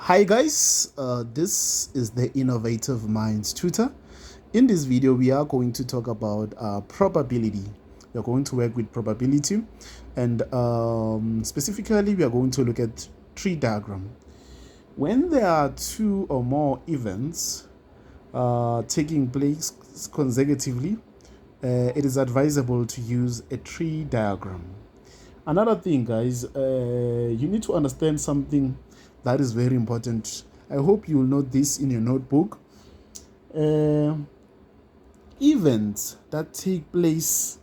Hi guys, this is the Innovative Minds tutor. In this video, we are going to talk about probability. We are going to work with probability, and specifically, we are going to look at tree diagram. When there are two or more events taking place consecutively, it is advisable to use a tree diagram. Another thing, guys, you need to understand something that is very important. I hope you will note this in your notebook. Events that take place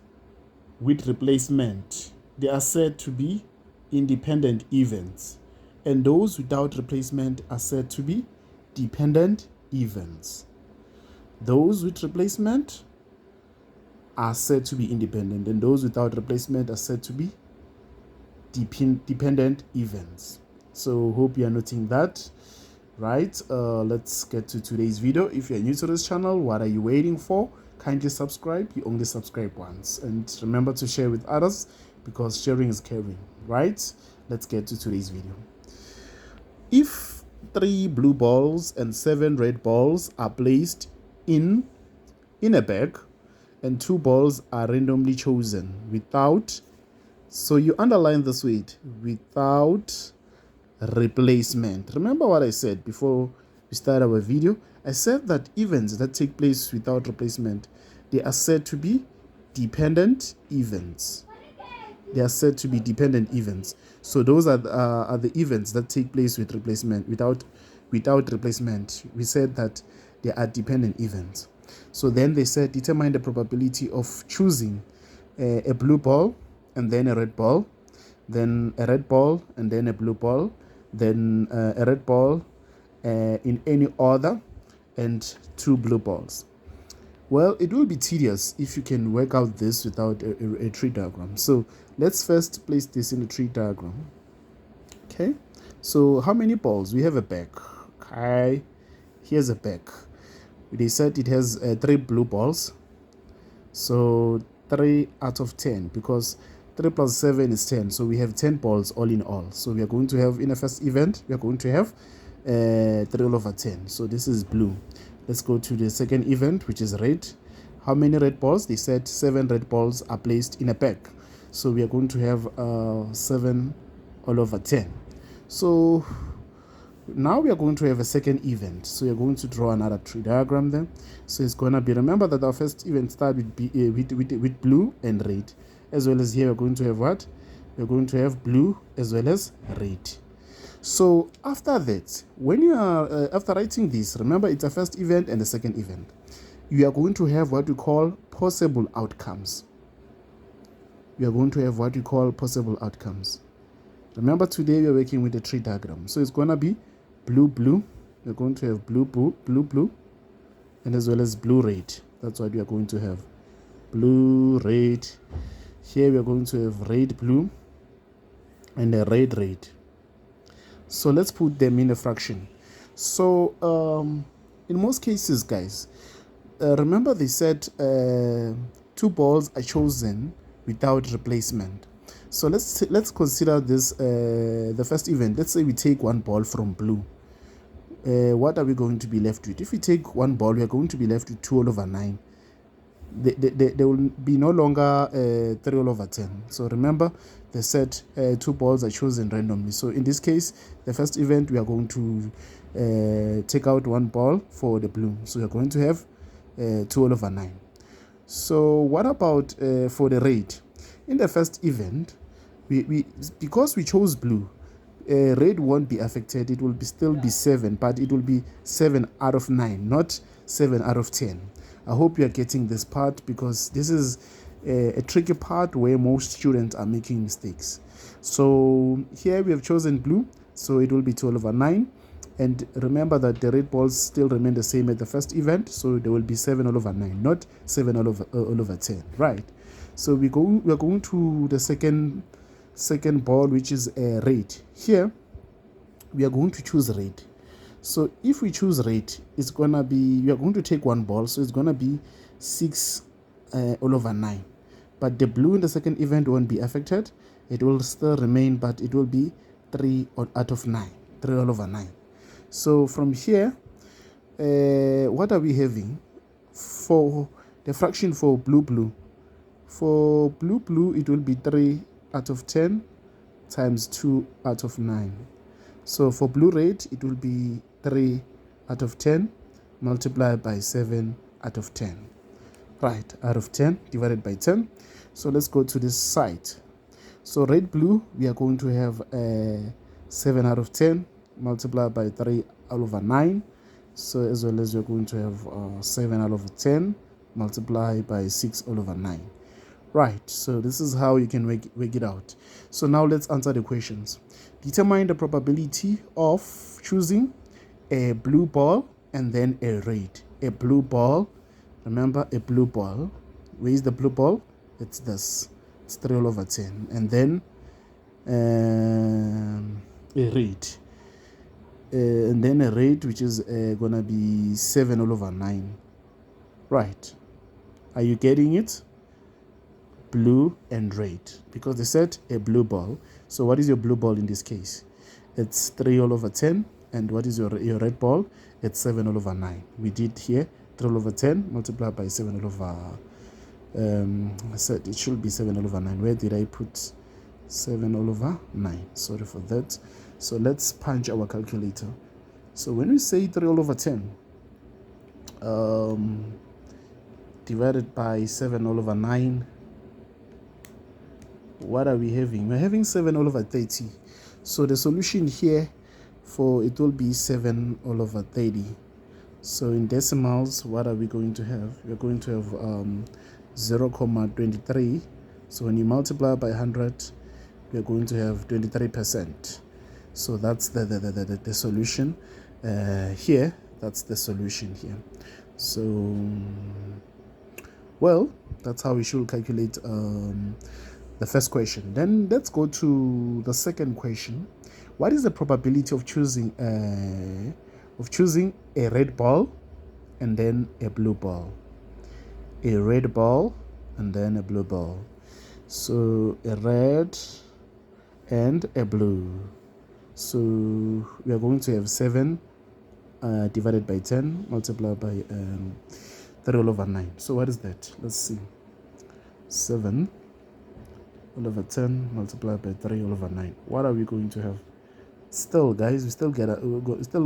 with replacement, they are said to be independent events, and those without replacement are said to be dependent events. Those with replacement are said to be independent, and those without replacement are said to be dependent events. So hope you are noting that, right? Let's get to today's video. If you're new to this channel, what are you waiting for? Kindly subscribe. You only subscribe once, and remember to share with others, because sharing is caring, right? Let's get to today's video. If 3 blue balls and 7 red balls are placed in a bag, and 2 balls are randomly chosen without, so you underline this word, without replacement. Remember what I said before we start our video? I said that events that take place without replacement, they are said to be dependent events. They are said to be dependent events. So those are the events that take place with replacement. Without replacement, we said that they are dependent events. So then they said determine the probability of choosing a blue ball and then a red ball, then a red ball and then a blue ball, then a red ball in any order, and 2 blue balls. Well, it will be tedious if you can work out this without a tree diagram. So let's first place this in a tree diagram. Okay, so how many balls? We have a bag. Okay, here's a bag. They said it has 3 blue balls. So 3 out of 10, because 3 plus 7 is 10. So we have 10 balls all in all. So we are going to have, in the first event, we are going to have 3 all over 10. So this is blue. Let's go to the second event, which is red. How many red balls? They said 7 red balls are placed in a pack. So we are going to have 7 all over 10. So now we are going to have a second event. So you're going to draw another tree diagram then. So it's going to be, remember that our first event started with blue and red. As well as here we're going to have what? We're going to have blue as well as red. So after that, when you are after writing this, remember it's a first event and a second event. You are going to have what we call possible outcomes. We are going to have what we call possible outcomes. Remember, today we are working with the tree diagram. So it's going to be blue, blue. We're going to have blue, blue, blue, blue, and as well as blue, red. That's what we are going to have. Blue, red. Here we are going to have red, blue, and a red, red. So let's put them in a fraction. So in most cases, guys, remember they said 2 balls are chosen without replacement. So let's consider this the first event. Let's say we take 1 ball from blue. What are we going to be left with? If we take 1 ball, we are going to be left with 2 all over 9. There will be no longer 3 all over 10. So remember, they said 2 balls are chosen randomly. So in this case, the first event, we are going to take out 1 ball for the blue. So we are going to have 2 all over 9. So what about for the red? In the first event, because we chose blue, red won't be affected. It will still be 7, but it will be 7 out of 9, not 7 out of 10. I hope you are getting this part, because this is a tricky part where most students are making mistakes. So here we have chosen blue, so it will be 2 over 9. And remember that the red balls still remain the same at the first event, so there will be 7 all over 9, not 7 all over 10, right? So we are going to the second ball, which is red. Here we are going to choose red. So if we choose red, it's gonna be, we are going to take 1 ball, so it's gonna be 6 all over 9. But the blue in the second event won't be affected. It will still remain, but it will be 3 out of 9, 3 all over 9. So from here, what are we having for the fraction for blue? For blue, it will be 3 out of 10 times 2 out of 9. So for blue red, it will be 3 out of 10 multiplied by 7 out of 10. Right, out of 10 divided by 10. So let's go to this side. So red blue, we are going to have 7 out of 10 multiplied by 3 all over 9. So as well as we're going to have 7 out of 10 multiplied by 6 all over 9. Right, so this is how you can work it out. So now let's answer the questions. Determine the probability of choosing a blue ball and then a red. A blue ball, remember a blue ball. Where is the blue ball? It's this. It's 3 all over 10. And then a red. And then a red, which is going to be 7 all over 9. Right. Are you getting it? Blue and red, because they said a blue ball. So what is your blue ball in this case? It's 3 all over 10. And what is your red ball? It's 7 all over 9. We did here 3 all over 10 multiplied by 7 all over I said it should be 7 all over 9. Where did I put 7 all over 9? Sorry for that. So let's punch our calculator. So when we say 3 all over 10 divided by 7 all over 9, what are we having? We're having 7 all over 30. So the solution here for it will be 7 all over 30. So in decimals, what are we going to have? We're going to have 0.23. So when you multiply by 100, we're going to have 23%. So that's the solution here. That's the solution here. So well, that's how we should calculate the first question. Then let's go to the second question. What is the probability of choosing a red ball and then a blue ball? A red ball and then a blue ball. So a red and a blue. So we are going to have 7 divided by 10 multiplied by 3 all over 9. So what is that? Let's see. 7 all over 10 multiplied by 3 all over 9. What are we going to have? Still, guys, we're still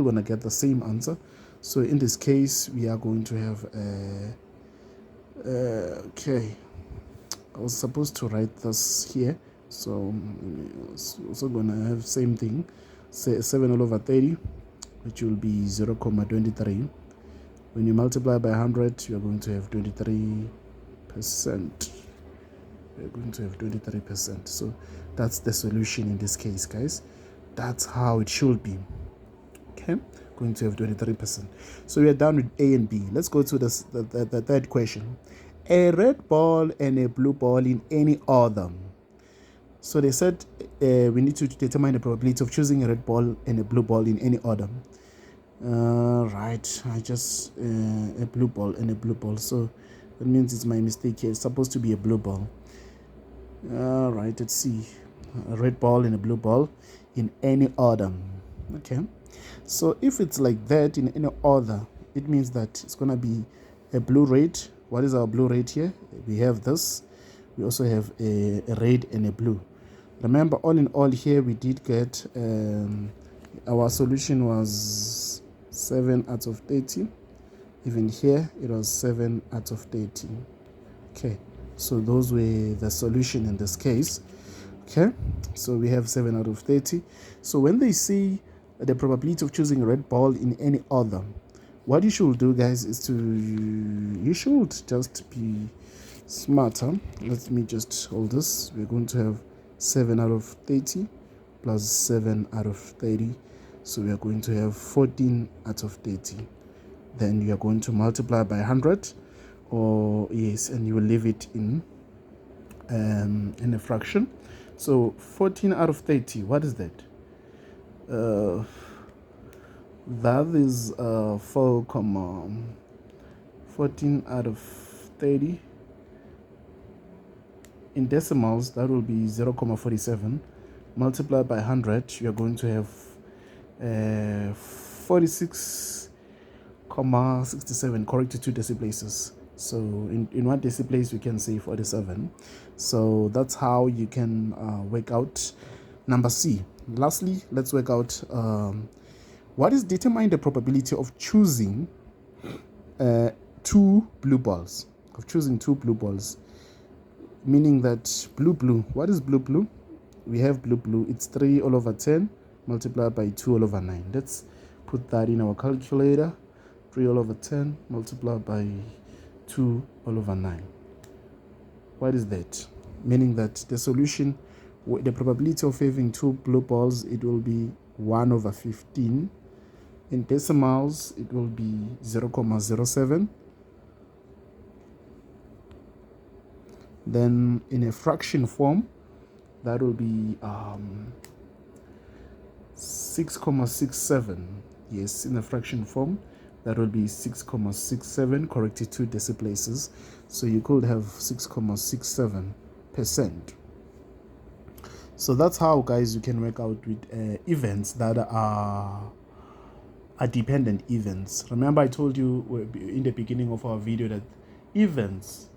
gonna get the same answer. So in this case, we are going to have okay. I was supposed to write this here, so it's also gonna have same thing. Say 7 all over 30, which will be 0.23. When you multiply by 100, you are going to have 23%. We're going to have 23%. So that's the solution in this case, guys. That's how it should be. Okay, going to have 23%. So we are done with A and B. Let's go to the third question. A red ball and a blue ball in any order. So they said we need to determine the probability of choosing a red ball and a blue ball in any order. Right, I just a blue ball and a blue ball. So that means it's my mistake here. It's supposed to be a blue ball. Right, let's see. A red ball and a blue ball in any order. Okay, so if it's like that in any order, it means that it's gonna be a blue red. What is our blue red here? We have this. We also have a red and a blue. Remember, all in all here we did get our solution was 7 out of 30. Even here it was 7 out of 30. Okay, so those were the solution in this case. Okay, so we have 7 out of 30. So when they say the probability of choosing a red ball in any order, what you should do, guys, is you should just be smarter. Let me just hold this. We're going to have 7 out of 30 plus 7 out of 30. So we are going to have 14 out of 30. Then you are going to multiply by 100, or yes, and you will leave it in a fraction. So 14 out of 30, what is that? That is 14 out of 30. In decimals, that will be 0.47. Multiplied by 100, you're going to have 46,67 correct to 2 deciplaces. So in 1 deciplace we can say 47. So that's how you can work out number C. Lastly, let's work out what is determine the probability of choosing 2 blue balls, meaning that blue, what is blue? We have blue, it's 3 all over 10 multiplied by 2 all over 9. Let's put that in our calculator. 3 all over 10 multiplied by 2 all over 9. What is that? Meaning that the solution, the probability of having 2 blue balls, it will be 1 over 15. In decimals, it will be 0.07. Then in a fraction form, that will be 6.67. Yes, in a fraction form, that will be 6.67 corrected 2 deciplaces. So you could have 6.67%. So that's how, guys, you can work out with events that are dependent events. Remember, I told you in the beginning of our video that events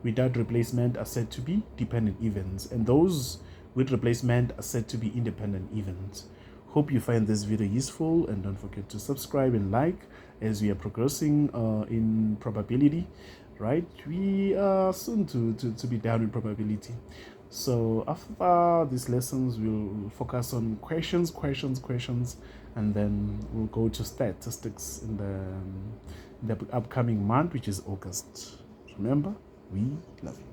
without replacement are said to be dependent events, and those with replacement are said to be independent events. Hope you find this video useful, and don't forget to subscribe and like as we are progressing in probability, right? We are soon to be done with probability. So after these lessons, we'll focus on questions, and then we'll go to statistics in the upcoming month, which is August. Remember, we love you.